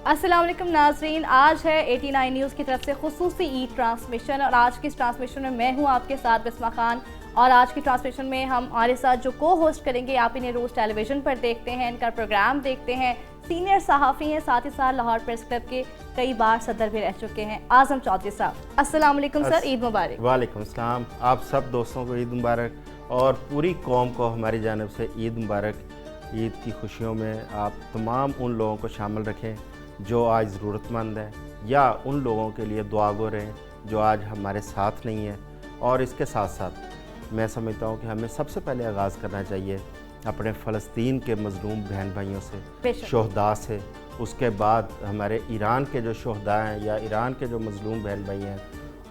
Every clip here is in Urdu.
السلام علیکم ناظرین، آج ہے 89 نیوز کی طرف سے خصوصی عید ٹرانسمیشن، اور آج کی اس ٹرانسمیشن میں میں ہوں آپ کے ساتھ بسمہ خان. اور آج کی ٹرانسمیشن میں ہمارے ساتھ جو کو ہوسٹ کریں گے، آپ انہیں روز ٹیلی ویژن پر دیکھتے ہیں، ان کا پروگرام دیکھتے ہیں، سینئر صحافی ہیں، ساتھ ہی ساتھ لاہور پریس کلب کے کئی بار صدر بھی رہ چکے ہیں، اعظم چودھری صاحب. السلام علیکم سر، عید مبارک. وعلیکم السلام. آپ سب دوستوں کو عید مبارک اور پوری قوم کو ہماری جانب سے عید مبارک. عید کی خوشیوں میں آپ تمام ان لوگوں کو شامل رکھیں جو آج ضرورت مند ہیں، یا ان لوگوں کے لیے دعا گو رہیں جو آج ہمارے ساتھ نہیں ہیں. اور اس کے ساتھ ساتھ میں سمجھتا ہوں کہ ہمیں سب سے پہلے آغاز کرنا چاہیے اپنے فلسطین کے مظلوم بہن بھائیوں سے، شہداء سے. اس کے بعد ہمارے ایران کے جو شہداء ہیں یا ایران کے جو مظلوم بہن بھائی ہیں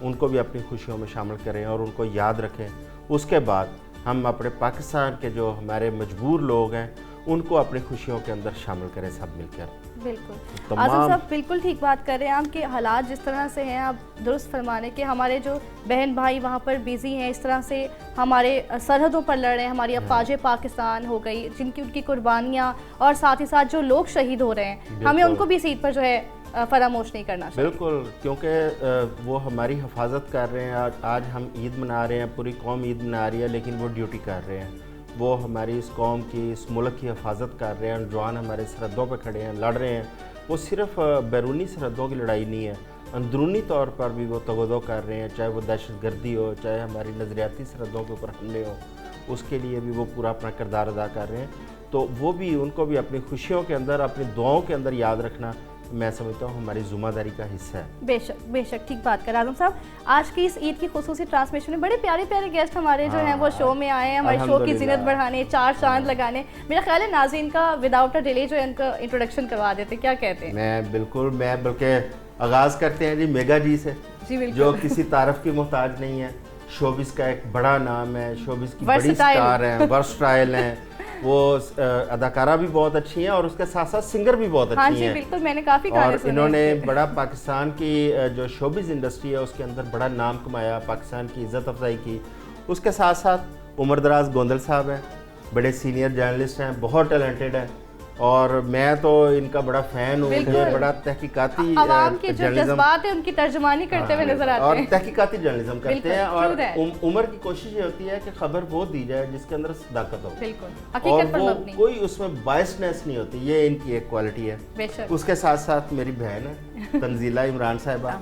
ان کو بھی اپنی خوشیوں میں شامل کریں اور ان کو یاد رکھیں. اس کے بعد ہم اپنے پاکستان کے جو ہمارے مجبور لوگ ہیں ان کو اپنی خوشیوں کے اندر شامل کریں سب مل کر. بالکل اعظم صاحب، بالکل ٹھیک بات کر رہے ہیں آپ کہ حالات جس طرح سے ہیں، آپ درست فرمانے کہ ہمارے جو بہن بھائی وہاں پر بیزی ہیں، اس طرح سے ہمارے سرحدوں پر لڑ رہے ہیں، ہماری افواج پاکستان ہو گئی جن کی ان کی قربانیاں، اور ساتھ ہی ساتھ جو لوگ شہید ہو رہے ہیں، ہمیں ان کو بھی اس عید پر جو ہے فراموش نہیں کرنا چاہیے. بالکل، کیونکہ وہ ہماری حفاظت کر رہے ہیں. آج ہم عید منا رہے ہیں، پوری قوم عید منا رہی ہے، لیکن وہ ڈیوٹی کر رہے ہیں. وہ ہماری اس قوم کی، اس ملک کی حفاظت کر رہے ہیں. جوان ہمارے سرحدوں پہ کھڑے ہیں، لڑ رہے ہیں. وہ صرف بیرونی سرحدوں کی لڑائی نہیں ہے، اندرونی طور پر بھی وہ تغذو کر رہے ہیں، چاہے وہ دہشت گردی ہو، چاہے ہماری نظریاتی سرحدوں کے اوپر حملے ہو، اس کے لیے بھی وہ پورا اپنا کردار ادا کر رہے ہیں. تو وہ بھی، ان کو بھی اپنی خوشیوں کے اندر، اپنی دعاؤں کے اندر یاد رکھنا میں سمجھتا ہوں ہماری ذمہ داری کا حصہ ہے. بے شک بے شک، ٹھیک بات کر اعظم صاحب. آج کی اس عید کی خصوصی ٹرانسمیشن میں بڑے پیارے پیارے گیسٹ ہمارے جو ہیں وہ شو میں آئے ہیں، ہمارے شو کی زینت بڑھانے، چار چاند لگانے. میرا خیال ہے ناظرین کا وداؤٹ اے ڈیلے جو ہے ان کا انٹروڈکشن کروا دیتے، کیا کہتے ہیں؟ میں بلکہ آغاز کرتے ہیں جی میگا جی سے، جو کسی تعارف کی محتاج نہیں ہے. شوبز کا ایک بڑا نام ہے، شوبز کی بڑی سٹار ہیں، ورسٹائل ہیں. وہ اداکارہ بھی بہت اچھی ہیں اور اس کے ساتھ ساتھ سنگر بھی بہت اچھی ہیں. ہاں جی بالکل، میں نے کافی گانے سنے. اور انہوں نے بڑا پاکستان کی جو شوبز انڈسٹری ہے اس کے اندر بڑا نام کمایا، پاکستان کی عزت افزائی کی. اس کے ساتھ ساتھ عمر دراز گوندل صاحب ہیں، بڑے سینئر جرنلسٹ ہیں، بہت ٹیلنٹڈ ہیں. اور میں تو ان کا بڑا فین ہوں. یہ بڑا تحقیقاتی عوام کے جو جذبات ہیں ان کی ترجمانی کرتے ہوئے نظر آتے ہیں، اور تحقیقاتی جرنلزم کرتے ہیں. اور عمر کی کوشش یہ ہوتی ہے کہ خبر وہ دی جائے جس کے اندر صداقت ہو، اور وہ کوئی اس میں بائسنس نہیں ہوتی. یہ ان کی ایک کوالٹی ہے. اس کے ساتھ ساتھ میری بہن ہے تنزیلہ عمران صاحبہ،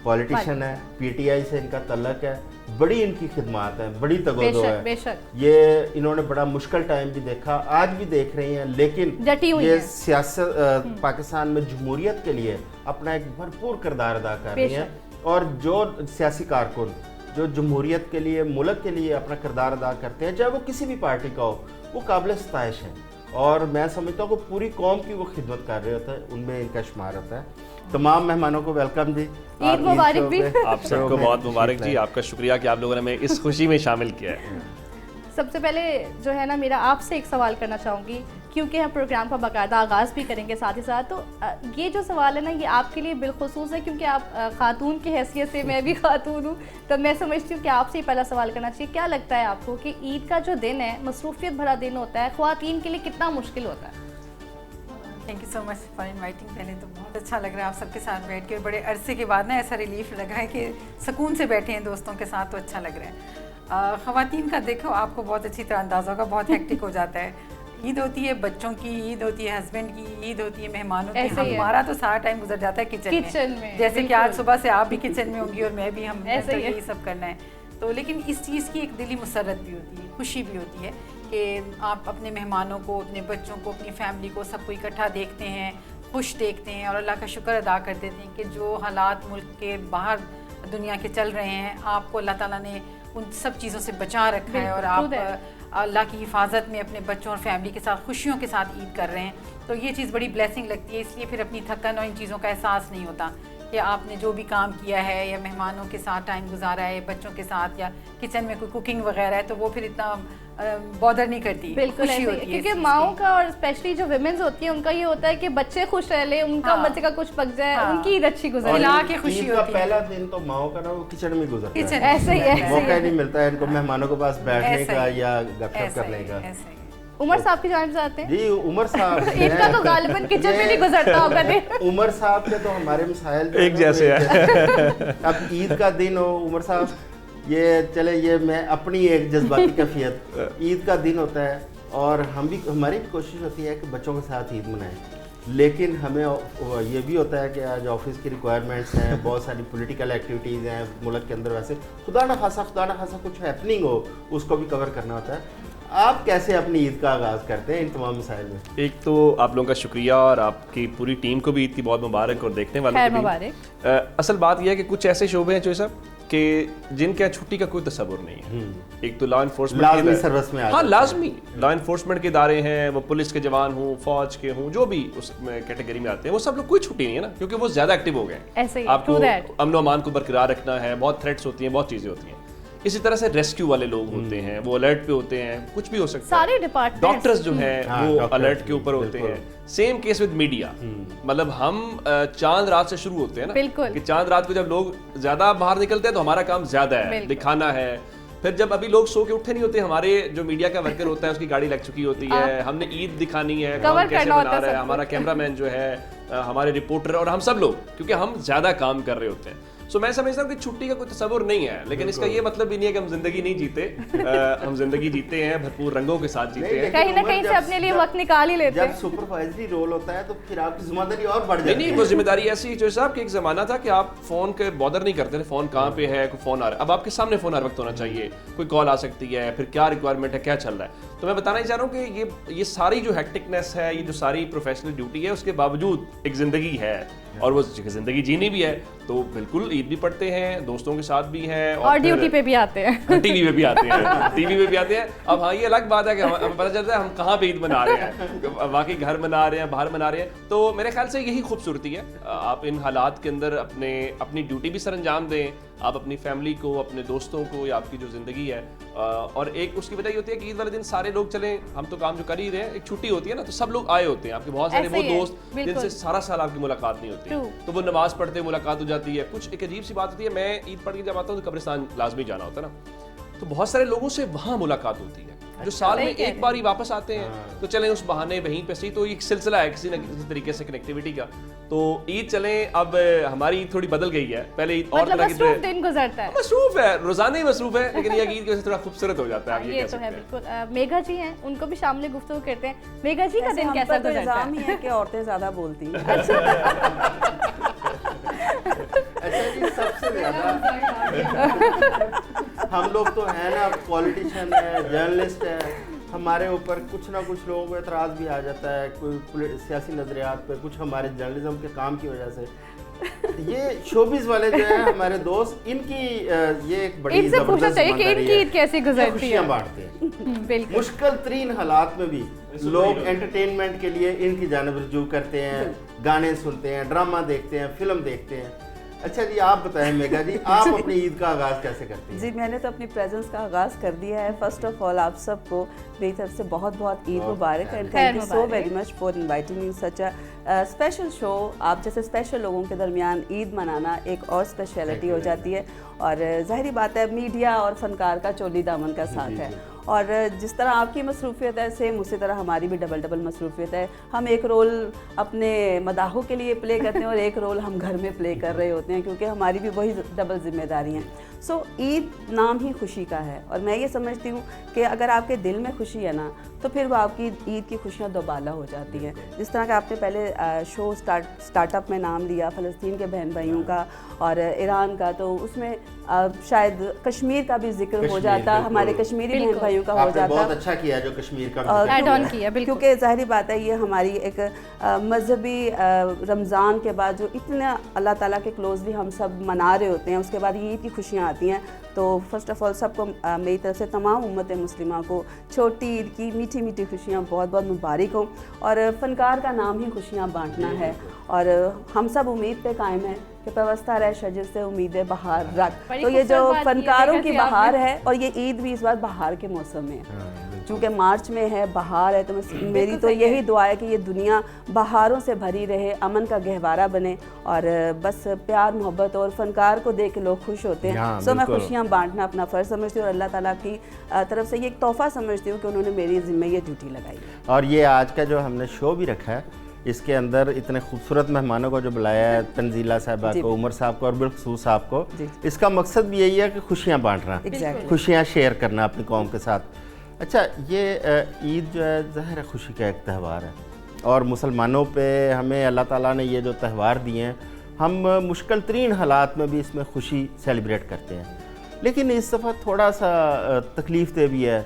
پولیٹیشین ہے، پی ٹی آئی سے ان کا تعلق ہے. بڑی ان کی خدمات ہیں، بڑی تگودو ہے. یہ انہوں نے بڑا مشکل ٹائم بھی دیکھا، آج بھی دیکھ رہی ہیں، لیکن یہ سیاست پاکستان میں جمہوریت کے لیے اپنا ایک بھرپور کردار ادا کر رہی ہیں. اور جو سیاسی کارکن جو جمہوریت کے لیے، ملک کے لیے اپنا کردار ادا کرتے ہیں، چاہے وہ کسی بھی پارٹی کا ہو، وہ قابل ستائش ہیں. اور میں سمجھتا ہوں کہ پوری قوم کی وہ خدمت کر رہے ہوتے ہیں، ان میں ان کا شمار ہوتا ہے. تمام مہمانوں کو ویلکم جی، عید مبارک بھی. آپ سب کو بہت مبارک جی. آپ کا شکریہ کہ آپ لوگوں نے ہمیں اس خوشی میں شامل کیا ہے. سب سے پہلے جو ہے نا، میرا آپ سے ایک سوال کرنا چاہوں گی، کیونکہ ہم پروگرام کا باقاعدہ آغاز بھی کریں گے ساتھ ہی ساتھ. تو یہ جو سوال ہے نا، یہ آپ کے لیے بالخصوص ہے کیونکہ آپ خاتون کی حیثیت سے، میں بھی خاتون ہوں، تو میں سمجھتی ہوں کہ آپ سے ہی پہلا سوال کرنا چاہیے. کیا لگتا ہے آپ کو کہ عید کا جو دن ہے، مصروفیت بھرا دن ہوتا ہے، خواتین کے لیے کتنا مشکل ہوتا ہے؟ Thank you so much for inviting. پہلے تو بہت اچھا لگ رہا ہے آپ سب کے ساتھ بیٹھ کے، بڑے عرصے کے بعد نا ایسا ریلیف لگا ہے کہ سکون سے بیٹھے ہیں دوستوں کے ساتھ، تو اچھا لگ رہا ہے. خواتین کا دیکھو، آپ کو بہت اچھی طرح اندازہ ہوگا، بہت ہیکٹک ہو جاتا ہے. عید ہوتی ہے بچوں کی، عید ہوتی ہے ہسبینڈ کی، عید ہوتی ہے مہمانوں کی. ہمارا تو سارا ٹائم گزر جاتا ہے کچن میں، جیسے کہ آج صبح سے آپ بھی کچن میں ہوں گی اور میں بھی، ہم تو یہی سب کرنا ہے. تو لیکن اس چیز کی ایک دلی مسرت بھی ہوتی ہے، خوشی بھی ہوتی ہے کہ آپ اپنے مہمانوں کو، اپنے بچوں کو، اپنی فیملی کو، سب کو اکٹھا دیکھتے ہیں، خوش دیکھتے ہیں، اور اللہ کا شکر ادا کر دیتے ہیں کہ جو حالات ملک کے باہر دنیا کے چل رہے ہیں، آپ کو اللہ تعالیٰ نے ان سب چیزوں سے بچا رکھا ہے، اور آپ اللہ کی حفاظت میں اپنے بچوں اور فیملی کے ساتھ خوشیوں کے ساتھ عید کر رہے ہیں. تو یہ چیز بڑی بلیسنگ لگتی ہے. اس لیے پھر اپنی تھکن اور ان چیزوں کا احساس نہیں ہوتا کہ آپ نے جو بھی کام کیا ہے، یا مہمانوں کے ساتھ ٹائم گزارا ہے، بچوں کے ساتھ، یا کچن میں کوئی کوکنگ وغیرہ ہے، تو وہ پھر اتنا بادر نہیں کرتی. بالکل ایسے ہی، کیونکہ ماؤں کا اور اسپیشلی جو ویمنز ہوتی ہیں ان کا یہ ہوتا ہے کہ بچے خوش رہ لیں، ان کا بچے کا کچھ پک جائے، ان کی عید اچھی گزرے. لا کے خوشی ہوتی ہے. پہلا دن تو ماؤں کا نا وہ کچن میں گزرتا ہے، ایسے ہی موقع نہیں ملتا ہے ان کو مہمانوں کے پاس بیٹھنے کا یا گپ شپ کرنے کا. عمر صاحب کی جانب سے آتے ہیں. جی عمر صاحب عید کا تو غالباً کچن میں نہیں گزرتا ہوگا دن. عمر صاحب کے تو ہمارے مسائل ایک جیسے ہیں. اب عید کا دن ہو عمر صاحب یہ چلے یہ میں اپنی ایک جذباتی کیفیت عید کا دن ہوتا ہے اور ہماری بھی کوشش ہوتی ہے کہ بچوں کے ساتھ عید منائیں, لیکن ہمیں یہ بھی ہوتا ہے کہ آج آفس کی ریکوائرمنٹس ہیں, بہت ساری پولیٹیکل ایکٹیویٹیز ہیں ملک کے اندر, ویسے خدا نہ خاصا کچھ ہیپننگ ہو اس کو بھی کور کرنا ہوتا ہے. آپ کیسے اپنی عید کا آغاز کرتے ہیں ان تمام مسائل میں؟ ایک تو آپ لوگوں کا شکریہ اور آپ کی پوری ٹیم کو بھی عید کی بہت مبارک اور دیکھنے والوں کو بھی. اصل بات یہ ہے کہ کچھ ایسے شعبے ہیں جو صاحب کہ جن کے چھٹی کا کوئی تصور نہیں ہے. ایک تو لا انفورسمنٹ لازمی سروس میں, ہاں لازمی لا انفورسمنٹ کے ادارے ہیں, وہ پولیس کے جوان ہوں, فوج کے ہوں, جو بھی اس کیٹیگری میں آتے ہیں, وہ سب لوگ کوئی چھٹی نہیں ہے نا, کیونکہ وہ زیادہ ایکٹیو ہو گئے ہیں. آپ کو امن و امان کو برقرار رکھنا ہے, بہت تھریٹس ہوتی ہیں, بہت چیزیں ہوتی ہیں. اسی طرح سے ریسکیو والے لوگ ہوتے ہیں, وہ الرٹ پہ ہوتے ہیں, کچھ بھی ہو سکتا ہے. سارے ڈپارٹمنٹ ڈاکٹرز جو ہیں وہ الرٹ کے اوپر ہوتے ہیں. سیم کیس ود میڈیا, مطلب ہم چاند رات سے شروع ہوتے ہیں نا, کہ چاند رات کو جب لوگ زیادہ باہر نکلتے ہیں تو ہمارا کام زیادہ ہے, دکھانا ہے. پھر جب ابھی لوگ سو کے اٹھے نہیں ہوتے, ہمارے جو میڈیا کا ورکر ہوتا ہے اس کی گاڑی لگ چکی ہوتی ہے, ہم نے عید دکھانی ہے, کام کیسے بنا رہا ہے, ہمارا کیمرہ مین جو ہے, ہمارے رپورٹر اور ہم سب لوگ, کیونکہ ہم زیادہ کام کر رہے ہوتے ہیں. سو میں سمجھتا ہوں کہ چھٹی کا کوئی تصور نہیں ہے, لیکن اس کا یہ مطلب بھی نہیں ہے کہ ہم زندگی نہیں جیتے. ہم زندگی جیتے ہیں, بھرپور رنگوں کے ساتھ جیتے ہیں, کہیں نہ کہیں سے اپنے لیے وقت نکال ہی لیتے ہیں. جب سپروائزری رول ہوتا ہے تو پھر آپ کی ذمہ داری اور بڑھ جاتی ہے. نہیں, وہ ذمہ داری ایسی جو صاحب کہ ایک زمانہ تھا کہ آپ فون کے بادر نہیں کرتے تھے, فون کہاں پہ ہے, کوئی فون آ رہا ہے. اب آپ کے سامنے فون ہر وقت ہونا چاہیے, کوئی کال آ سکتی ہے, پھر کیا ریکوائرمنٹ ہے, کیا چل رہا ہے. تو میں بتانا ہی چاہ رہا ہوں کہ یہ ساری جو ہیکٹکنیس ہے, یہ جو ساری پروفیشنل ڈیوٹی ہے, اس کے باوجود ایک زندگی ہے, اور وہ زندگی جینی بھی ہے. تو بالکل عید بھی پڑھتے ہیں, دوستوں کے ساتھ بھی ہیں, اور ڈیوٹی پہ بھی آتے ہیں, ٹی وی پہ بھی آتے ہیں, ٹی وی پہ بھی آتے ہیں. اب ہاں یہ الگ بات ہے کہ ہمیں پتہ چلتا ہے ہم کہاں پہ عید منا رہے ہیں, واقعی گھر منا رہے ہیں, باہر منا رہے ہیں. تو میرے خیال سے یہی خوبصورتی ہے, آپ ان حالات کے اندر اپنی ڈیوٹی بھی سر انجام دیں, آپ اپنی فیملی کو, اپنے دوستوں کو, یا آپ کی جو زندگی ہے. اور ایک اس کی وجہ یہ ہوتی ہے کہ عید والے دن سارے لوگ چلیں, ہم تو کام جو کر ہی رہے ہیں, ایک چھٹی ہوتی ہے نا, تو سب لوگ آئے ہوتے ہیں. آپ کے بہت سارے وہ دوست جن سے سارا سال آپ کی ملاقات نہیں ہوتی, تو وہ نماز پڑھتے ملاقات ہو جاتی ہے. کچھ ایک عجیب سی بات ہوتی ہے, میں عید پڑھ کے جب آتا ہوں تو قبرستان لازمی جانا ہوتا ہے نا, تو بہت سارے لوگوں سے وہاں ملاقات ہوتی ہے جو سال میں ایک بار ہی واپس آتے ہیں. تو چلیں اس بہانے وہیں پہ سی, تو ایک سلسلہ ہے کسی نہ کسی طریقے سے کنیکٹیوٹی کا. تو عید چلیں, اب ہماری عید تھوڑی بدل گئی ہے, پہلے عید اور طرح کی دن گزرتا ہے, مصروف ہے, روزانہ ہی مصروف ہے, لیکن یہ عید کی وجہ سے تھوڑا خوبصورت ہو جاتا ہے. یہ تو ہے بالکل. میگھا جی ہیں, ان کو بھی شامل گفتگو کرتے ہیں. میگھا جی کا دن کیسا گزرتا ہے؟ کہ عورتیں زیادہ بولتی ہیں. اچھا جی, سب سے زیادہ ہم لوگ تو ہیں نا, پولیٹیشین ہے, جرنلسٹ ہے, ہمارے اوپر کچھ نہ کچھ لوگوں کو اعتراض بھی آ جاتا ہے, کوئی سیاسی نظریات پہ, کچھ ہمارے جرنلزم کے کام کی وجہ سے. یہ شوبیز والے جو ہیں ہمارے دوست, ان کی یہ ایک بڑی زبردست خوشیاں بانٹتے ہیں. مشکل ترین حالات میں بھی لوگ انٹرٹینمنٹ کے لیے ان کی جانب رجوع کرتے ہیں, گانے سنتے ہیں, ڈرامہ دیکھتے ہیں, فلم دیکھتے ہیں. اچھا جی, آپ بتائیں میگھا جی, آپ اپنی عید کا آغاز کیسے کرتی ہیں؟ جی, میں نے تو اپنی پریزنس کا آغاز کر دیا ہے. فرسٹ آف آل آپ سب کو میری طرف سے بہت بہت عید مبارک, and thank you so very much for inviting me such a special show. آپ جیسے اسپیشل لوگوں کے درمیان عید منانا ایک اور اسپیشلٹی ہو جاتی ہے, اور ظاہری بات ہے میڈیا اور فنکار کا چولی دامن کا ساتھ ہے. اور جس طرح آپ کی مصروفیت ہے, سیم اسی طرح ہماری بھی ڈبل مصروفیت ہے. ہم ایک رول اپنے مداحوں کے لیے پلے کرتے ہیں اور ایک رول ہم گھر میں پلے کر رہے ہوتے ہیں, کیونکہ ہماری بھی وہی ڈبل ذمہ داری ہیں. سو عید نام ہی خوشی کا ہے, اور میں یہ سمجھتی ہوں کہ اگر آپ کے دل میں خوشی ہے نا, تو پھر وہ آپ کی عید کی خوشیاں دوبالا ہو جاتی ہیں. جس طرح کہ آپ نے پہلے شو اسٹارٹ اپ میں نام لیا فلسطین کے بہن بھائیوں کا اور ایران کا, تو اس میں شاید کشمیر کا بھی ذکر ہو جاتا, ہمارے کشمیری بہن بھائیوں کا ہو جاتا. بہت اچھا کیا جو کشمیر کا ایڈ آن کیا, کیونکہ ظاہری بات ہے یہ ہماری ایک مذہبی رمضان کے بعد جو اتنا اللہ تعالیٰ کے کلوزلی ہم سب منا رہے ہوتے ہیں, اس کے بعد عید کی خوشیاں آتی ہیں. تو فرسٹ آف آل سب کو میری طرف سے تمام امت مسلمہ کو چھوٹی عید کی میٹھی میٹھی خوشیاں بہت بہت مبارک ہوں. اور فنکار کا نام ہی خوشیاں بانٹنا ہے, اور ہم سب امید پہ قائم ہیں کہ پیوستہ رہ شجر سے امید بہار رکھ. تو یہ جو فنکاروں کی بہار ہے, اور یہ عید بھی اس بار بہار کے موسم میں ہے. چونکہ مارچ میں ہے، بہار ہے، تو میری تو یہی دعا ہے کہ یہ دنیا بہاروں سے بھری رہے، امن کا گہوارہ بنے، اور بس پیار محبت، اور فنکار کو دیکھ کے لوگ خوش ہوتے ہیں. سو میں خوشیاں بانٹنا اپنا فرض سمجھتی ہوں، اور اللہ تعالیٰ کی طرف سے یہ ایک تحفہ سمجھتی ہوں کہ انہوں نے میری ذمہ یہ ڈیوٹی لگائی. اور یہ آج کا جو ہم نے شو بھی رکھا ہے، اس کے اندر اتنے خوبصورت مہمانوں کو جو بلایا ہے، تنزیلہ صاحبہ کو، عمر صاحب کو، اور بالخصوص آپ کو، اس کا مقصد بھی یہی ہے کہ خوشیاں بانٹنا، خوشیاں شیئر کرنا اپنی قوم کے ساتھ. اچھا، یہ عید جو ہے ظاہر ہے خوشی کا ایک تہوار ہے، اور مسلمانوں پہ ہمیں اللہ تعالیٰ نے یہ جو تہوار دیے ہیں، ہم مشکل ترین حالات میں بھی اس میں خوشی سیلیبریٹ کرتے ہیں. لیکن اس دفعہ تھوڑا سا تکلیف دہ بھی ہے.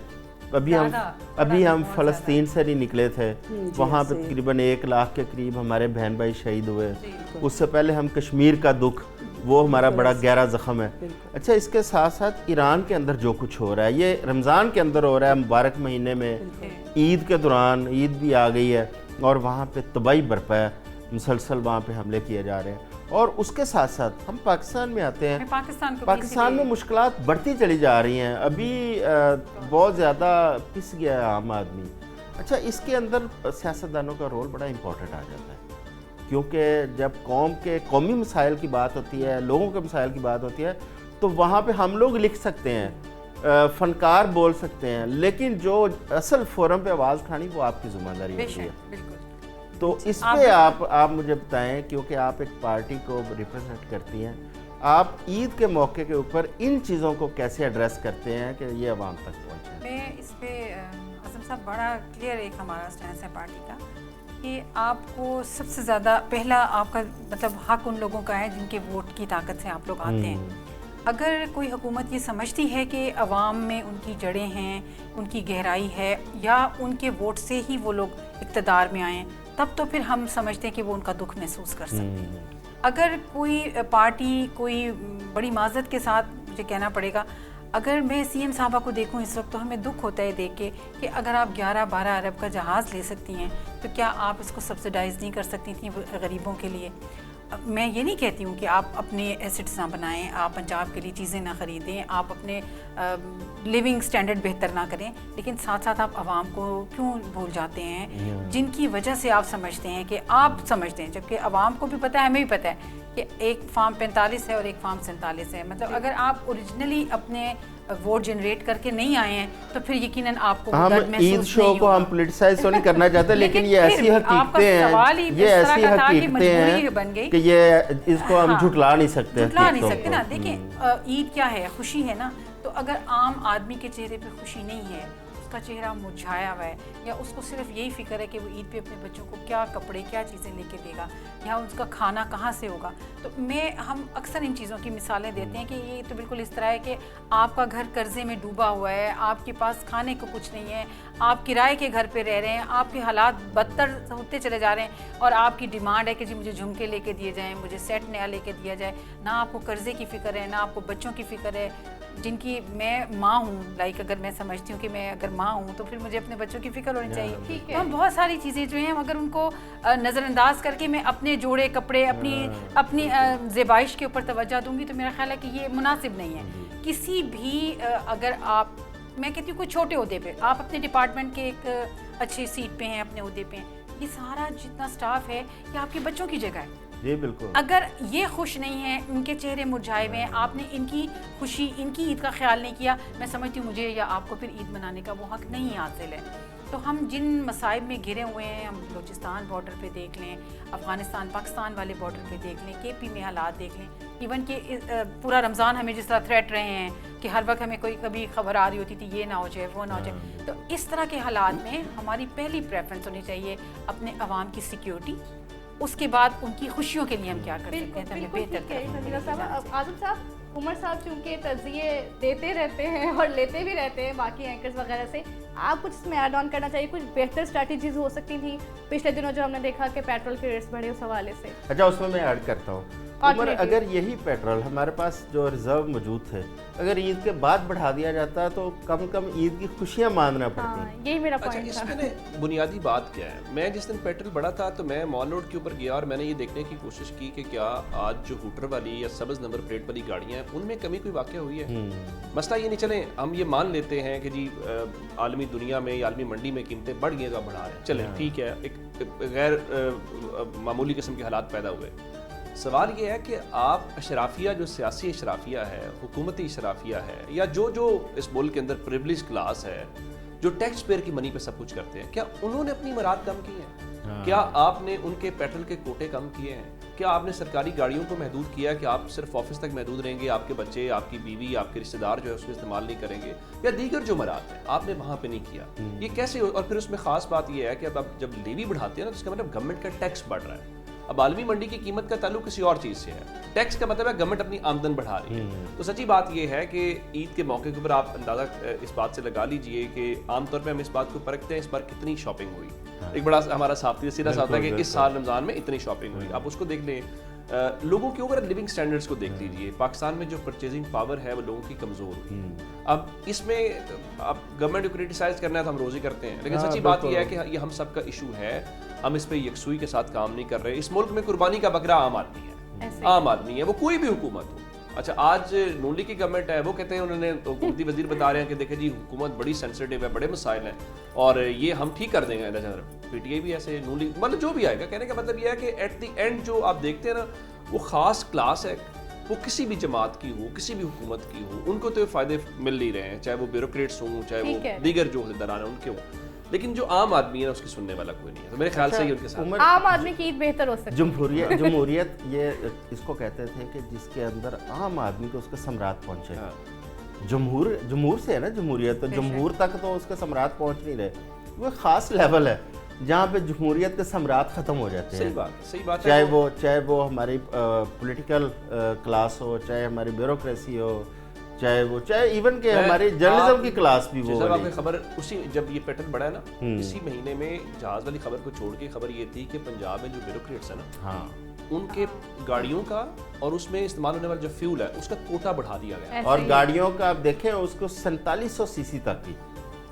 ابھی ہم فلسطین سے نہیں نکلے تھے، وہاں پہ تقریباً 1 لاکھ کے قریب ہمارے بہن بھائی شہید ہوئے. اس سے پہلے ہم کشمیر کا دکھ، وہ ہمارا بڑا گہرا زخم ہے. اچھا، اس کے ساتھ ساتھ ایران کے اندر جو کچھ ہو رہا ہے، یہ رمضان کے اندر ہو رہا ہے، مبارک مہینے میں، عید کے دوران، عید بھی آ گئی ہے، اور وہاں پہ تباہی برپا ہے، مسلسل وہاں پہ حملے کیے جا رہے ہیں. اور اس کے ساتھ ساتھ ہم پاکستان میں آتے ہیں، پاکستان میں مشکلات بڑھتی چلی جا رہی ہیں. ابھی بہت زیادہ پس گیا ہے عام آدمی. اچھا، اس کے اندر سیاستدانوں کا رول بڑا امپورٹنٹ آ جاتا ہے، کیونکہ جب قوم کے قومی مسائل کی بات ہوتی ہے، لوگوں کے مسائل کی بات ہوتی ہے، تو وہاں پہ ہم لوگ لکھ سکتے ہیں، فنکار بول سکتے ہیں، لیکن جو اصل فورم پہ آواز اٹھانی وہ آپ کی ذمہ داری ہوتی ہے. تو اس پہ آپ مجھے بتائیں، کیونکہ آپ ایک پارٹی کو ریپرزینٹ کرتی ہیں، آپ عید کے موقع کے اوپر ان چیزوں کو کیسے ایڈریس کرتے ہیں کہ یہ عوام تک پہنچے؟ میں اس پہ اعظم صاحب بڑا کلیئر ایک ہمارا اسٹینس ہے پارٹی کا، کہ آپ کو سب سے زیادہ پہلا آپ کا مطلب حق ان لوگوں کا ہے جن کے ووٹ کی طاقت سے آپ لوگ آتے ہیں. اگر کوئی حکومت یہ سمجھتی ہے کہ عوام میں ان کی جڑیں ہیں، ان کی گہرائی ہے، یا ان کے ووٹ سے ہی وہ لوگ اقتدار میں آئیں، تب تو پھر ہم سمجھتے ہیں کہ وہ ان کا دکھ محسوس کر سکتے ہیں. اگر کوئی پارٹی کوئی بڑی معذرت کے ساتھ مجھے کہنا پڑے گا، اگر میں سی ایم صاحبہ کو دیکھوں اس وقت تو ہمیں دکھ ہوتا ہے دیکھ کے کہ اگر آپ 11-12 ارب کا جہاز لے سکتی ہیں تو کیا آپ اس کو سبسڈائز نہیں کر سکتی تھیں غریبوں کے لیے؟ میں یہ نہیں کہتی ہوں کہ آپ اپنے ایسٹس نہ بنائیں، آپ پنجاب کے لیے چیزیں نہ خریدیں، آپ اپنے لیونگ سٹینڈرڈ بہتر نہ کریں، لیکن ساتھ ساتھ آپ عوام کو کیوں بھول جاتے ہیں جن کی وجہ سے آپ سمجھتے ہیں کہ آپ سمجھتے ہیں، جبکہ عوام کو بھی پتہ ہے، ہمیں بھی پتہ ہے کہ ایک فارم 45 ہے اور ایک فارم 47 ہے. مطلب اگر آپ اوریجنلی اپنے ووٹ جنریٹ کر کے نہیں آئے ہیں تو پھر یقیناً آپ کو درد محسوس عید شو کو ہم پولیٹیسائز تو نہیں کرنا چاہتے، لیکن یہ ایسی حقیقتیں ہیں، یہ ایسی حقیقتیں ہیں کہ یہ اس کو ہم جھٹلا نہیں سکتے نا. دیکھیں عید کیا ہے؟ خوشی ہے نا. تو اگر عام آدمی کے چہرے پہ خوشی نہیں ہے، اس کا چہرہ مرجھایا ہوا ہے، یا اس کو صرف یہی فکر ہے کہ وہ عید پہ اپنے بچوں کو کیا کپڑے کیا چیزیں لے کے دے گا، یا اس کا کھانا کہاں سے ہوگا، تو ہم اکثر ان چیزوں کی مثالیں دیتے ہیں کہ یہ تو بالکل اس طرح ہے کہ آپ کا گھر قرضے میں ڈوبا ہوا ہے، آپ کے پاس کھانے کو کچھ نہیں ہے، آپ کرائے کے گھر پہ رہ رہے ہیں، آپ کے حالات بدتر ہوتے چلے جا رہے ہیں، اور آپ کی ڈیمانڈ ہے کہ جی مجھے جھمکے لے کے دیے جائیں، مجھے سیٹ نیا لے کے دیا جائے. نہ آپ کو قرضے کی فکر ہے، نہ آپ کو بچوں کی فکر ہے جن کی میں ماں ہوں. اگر میں سمجھتی ہوں کہ میں اگر ماں ہوں تو پھر مجھے اپنے بچوں کی فکر ہونی چاہیے. تو ہم بہت ساری چیزیں جو ہیں اگر ان کو نظر انداز کر کے میں اپنے جوڑے کپڑے اپنی زیبائش کے اوپر توجہ دوں گی تو میرا خیال ہے کہ یہ مناسب نہیں ہے. کسی بھی اگر آپ، میں کہتی ہوں کوئی چھوٹے عہدے پہ، آپ اپنے ڈپارٹمنٹ کے ایک اچھی سیٹ پہ ہیں، اپنے عہدے پہ ہیں، یہ سارا جتنا سٹاف ہے یہ آپ کے بچوں کی جگہ ہے. جی بالکل. اگر یہ خوش نہیں ہیں، ان کے چہرے مرجھائے ہوئے ہیں، آپ نے ان کی خوشی، ان کی عید کا خیال نہیں کیا، میں سمجھتی ہوں مجھے یا آپ کو پھر عید منانے کا وہ حق نہیں حاصل ہے. تو ہم جن مصائب میں گھرے ہوئے ہیں، ہم بلوچستان بارڈر پہ دیکھ لیں، افغانستان پاکستان والے بارڈر پہ دیکھ لیں، کے پی میں حالات دیکھ لیں، ایون کہ پورا رمضان ہمیں جس طرح تھریٹ رہے ہیں کہ ہر وقت ہمیں کوئی کبھی خبر آ رہی ہوتی تھی یہ نہ ہو جائے وہ نہ ہو جائے. تو اس طرح کے حالات میں ہماری پہلی پریفرنس ہونی چاہیے اپنے عوام کی سیکیورٹی، اس کے بعد ان کی خوشیوں کے لیے ہم کیا کر سکتے ہیں ہمیں بہتر. اعظم صاحب، عمر صاحب چونکہ تجزیے دیتے رہتے ہیں اور لیتے بھی رہتے ہیں باقی اینکرز وغیرہ سے، آپ کچھ اس میں ایڈ آن کرنا چاہیے؟ کچھ بہتر اسٹریٹجیز ہو سکتی تھیں پچھلے دنوں جو ہم نے دیکھا کہ پیٹرول کے ریٹس بڑھے اس حوالے سے. اچھا، اس میں ایڈ کرتا ہوں. عمر اگر یہی پیٹرول ہمارے پاس جو ریزرو موجود تھے اگر عید کے بعد بڑھا دیا جاتا تو کم کم عید کی خوشیاں ماننا پڑتی. یہی میرا پوائنٹ تھا. اس میں بنیادی بات کیا ہے, میں جس دن پیٹرول بڑھا تھا تو میں مال روڈ کے اوپر گیا اور میں نے یہ دیکھنے کی کوشش کی کہ کیا آج جو ہوٹر والی یا سبز نمبر پلیٹ والی گاڑیاں ہیں ان میں کمی کوئی واقع ہوئی ہے. مسئلہ یہ نہیں, چلیں ہم یہ مان لیتے ہیں کہ جی عالمی دنیا میں یا عالمی منڈی میں قیمتیں بڑھ گئی تو بڑھا رہے ہیں, چلیں ٹھیک ہے, ایک غیر معمولی قسم کے حالات پیدا ہوئے. سوال یہ ہے کہ آپ اشرافیہ جو سیاسی اشرافیہ ہے, حکومتی اشرافیہ ہے, یا جو اس ملک کے اندر پریولیج کلاس ہے جو ٹیکس پیئر کی منی پہ سب کچھ کرتے ہیں, کیا انہوں نے اپنی مراد کم کی ہیں؟ کیا آپ نے ان کے پیٹرول کے کوٹے کم کیے ہیں؟ کیا آپ نے سرکاری گاڑیوں کو محدود کیا کہ آپ صرف آفس تک محدود رہیں گے, آپ کے بچے, آپ کی بیوی, آپ کے رشتہ دار جو ہے اس کو استعمال نہیں کریں گے, یا دیگر جو مراد ہیں آپ نے وہاں پہ نہیں کیا؟ یہ کیسے؟ اور پھر اس میں خاص بات یہ ہے کہ اب آپ جب لیوی بڑھاتے ہیں نا تو اس کا مطلب گورنمنٹ کا ٹیکس بڑھ رہا ہے. اب عالمی منڈی کی قیمت کا تعلق کسی اور چیز سے ہے, ٹیکس کا مطلب ہے گورنمنٹ اپنی آمدن بڑھا رہی ہے. تو سچی بات یہ ہے کہ عید کے موقع کے اوپر آپ اندازہ اس بات سے لگا لیجئے کہ عام طور پہ ہم اس بات کو پرکھتے ہیں اس بار کتنی شاپنگ ہوئی. ایک بڑا ہمارا صاحب سیدھا سا ہوتا ہے کہ اس سال رمضان میں اتنی شاپنگ ہوئی. آپ اس کو دیکھ لیں, لوگوں کے اوپر لیونگ سٹینڈرڈز کو دیکھ لیجئے. پاکستان میں جو پرچیزنگ پاور ہے وہ لوگوں کی کمزور ہوئی. اب اس میں اب گورنمنٹ کو کرٹیسائز کرنا ہے تو ہم روز ہی کرتے ہیں, لیکن سچی بات یہ ہے کہ یہ ہم سب کا ایشو ہے, ہم اس پہ یکسوئی کے ساتھ کام نہیں کر رہے. اس ملک میں قربانی کا بکرا عام آدمی ہے, عام آدمی ہے, وہ کوئی بھی حکومت ہو. اچھا آج نون لیگ کی گورنمنٹ ہے, وہ کہتے ہیں, انہوں نے حکومتی وزیر بتا رہے ہیں کہ دیکھیں جی حکومت بڑی سینسیٹیو ہے, بڑے مسائل ہیں اور یہ ہم ٹھیک کر دیں گے. پی ٹی آئی بھی ایسے, نون لیگ, مطلب جو بھی آئے گا, کہنے کا مطلب یہ ہے کہ ایٹ دی اینڈ جو آپ دیکھتے ہیں نا وہ خاص کلاس ہے, وہ کسی بھی جماعت کی ہو, کسی بھی حکومت کی ہو, ان کو تو فائدے مل نہیں رہے ہیں, چاہے وہ بیوروکریٹس ہوں, چاہے وہ دیگر جو حصداران ہیں ان کے ہوں, لیکن جو عام آدمی ہے اس کی سننے والا کوئی نہیں ہے. تو میرے خیال سے یہ ان کے ساتھ عام آدمی کی عید بہتر ہو سکتی ہے. جمہوریت یہ اس کو کہتے تھے کہ جس کے اندر عام آدمی کو اس کا ثمرات پہنچے. جمہور سے ہے نا جمہوریت, تو جمہور تک تو اس کے ثمرات پہنچ نہیں رہے. وہ خاص لیول ہے جہاں پہ جمہوریت کے ثمرات ختم ہو جاتے ہیں. صحیح بات ہے. چاہے وہ ہماری پولیٹیکل کلاس ہو, چاہے ہماری بیوروکریسی ہو, چاہے ایون کہ ہماری جرنلزم کی کلاس بھی وہ. آپ کو خبر اسی جب یہ پیٹرن بڑھا ہے نا, اسی مہینے میں جہاز والی خبر کو چھوڑ کے خبر یہ تھی کہ پنجاب میں جو بیوروکریٹس ہیں نا, ان کے گاڑیوں کا اور اس میں استعمال ہونے والا جو فیول ہے اس کا کوٹا بڑھا دیا گیا. اور گاڑیوں کا آپ دیکھیں اس کو 4700 سی سی تک کی.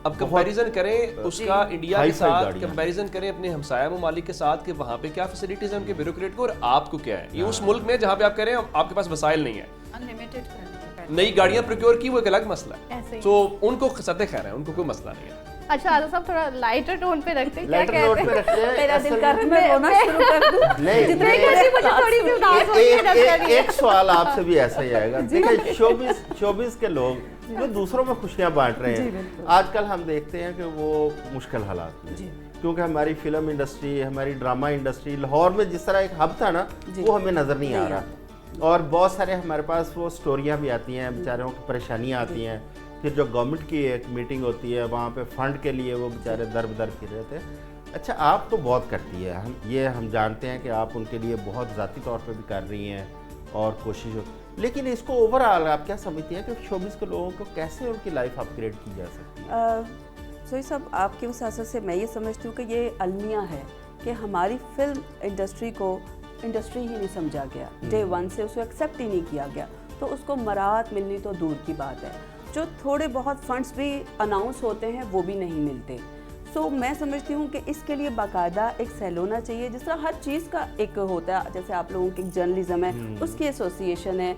اب کمپیریزن کریں اس کا انڈیا کے ساتھ, کمپیریزن کریں اپنے ہمسایہ ممالک کے ساتھ کہ وہاں پہ کیا فیسلٹیز ہیں ان کے بیوروکریٹ کو اور آپ کو کیا ہے. یہ اس ملک میں جہاں پہ آپ کہہ رہے ہیں آپ کے پاس وسائل نہیں ہے, نئی گاڑیاں پروکیور کی وہ ایک الگ مسئلہ ہے, تو ان کو سطح خیر ہے, ان کو کوئی مسئلہ نہیں ہے. اچھا آزاد صاحب تھوڑا لائٹر ٹون پہ رکھتے ہیں, کیا کہتے ہیں, میرا دل کر میں رونا شروع کر دوں. ایک سوال آپ سے بھی ایسا ہی آئے گا. دیکھیں شوبز کے لوگ جو دوسروں میں خوشیاں بانٹ رہے ہیں آج کل, ہم دیکھتے ہیں کہ وہ مشکل حالات میں, کیونکہ ہماری فلم انڈسٹری, ہماری ڈرامہ انڈسٹری لاہور میں جس طرح ایک ہب تھا نا وہ ہمیں نظر نہیں آ رہا. اور بہت سارے ہمارے پاس وہ سٹوریاں بھی آتی ہیں, بیچاروں کی پریشانیاں آتی ہیں. پھر جو گورنمنٹ کی ایک میٹنگ ہوتی ہے وہاں پہ فنڈ کے لیے وہ بیچارے در بدر پھر رہے تھے. اچھا آپ تو بہت کرتی ہے, ہم جانتے ہیں کہ آپ ان کے لیے بہت ذاتی طور پہ بھی کر رہی ہیں اور کوشش, لیکن اس کو اوور آل آپ کیا سمجھتی ہیں کہ شوبز کے لوگوں کو کیسے ان کی لائف اپ گریڈ کی جا سکتی ہے؟ سوئی صاحب آپ کی وساست سے میں یہ سمجھتی ہوں کہ یہ المیہ ہے کہ ہماری فلم انڈسٹری کو انڈسٹری ہی نہیں سمجھا گیا, ڈے ون سے اس کو ایکسیپٹ ہی نہیں کیا گیا, تو اس کو مراعات ملنی تو دور کی بات ہے. جو تھوڑے بہت فنڈز بھی اناؤنس ہوتے ہیں وہ بھی نہیں ملتے. سو میں سمجھتی ہوں کہ اس کے لیے باقاعدہ ایک سیل ہونا چاہیے, جس طرح ہر چیز کا ایک ہوتا ہے, جیسے آپ لوگوں کی جرنلزم ہے اس کی ایسوسیشن ہے,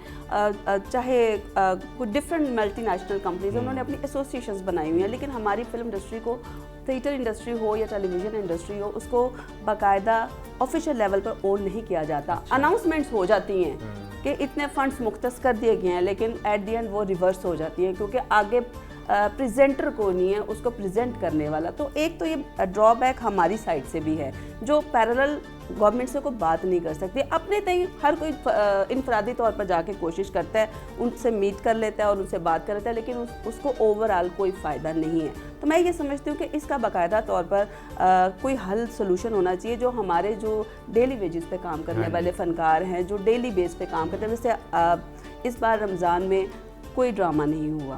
چاہے کوئی ڈفرینٹ ملٹی نیشنل کمپنیز ہیں انہوں نے اپنی ایسوسیشنز بنائی ہوئی ہیں, لیکن ہماری فلم انڈسٹری کو, تھیٹر انڈسٹری ہو یا ٹیلی ویژن انڈسٹری ہو, اس کو باقاعدہ آفیشیل لیول پر اون نہیں کیا جاتا. اناؤنسمنٹس ہو جاتی ہیں کہ اتنے فنڈز مختص کر دیے گئے ہیں, لیکن ایٹ دی اینڈ وہ ریورس ہو جاتی ہیں کیونکہ آگے پریزنٹر کو نہیں ہے اس کو پریزنٹ کرنے والا. تو ایک تو یہ ڈرا بیک ہماری سائڈ سے بھی ہے, جو پیرلل گورنمنٹ سے کوئی بات نہیں کر سکتی. اپنے تئیں ہر کوئی انفرادی طور پر جا کے کوشش کرتا ہے, ان سے میٹ کر لیتا ہے اور ان سے بات کر لیتا ہے, لیکن اس کو اوور آل کوئی فائدہ نہیں ہے. تو میں یہ سمجھتی ہوں کہ اس کا باقاعدہ طور پر کوئی حل سولوشن ہونا چاہیے, جو ہمارے جو ڈیلی ویجز پہ کام کرنے والے فنکار ہیں, جو ڈیلی بیس پہ کام کرتے ہیں. جیسے اس بار رمضان میں کوئی ڈرامہ نہیں ہوا,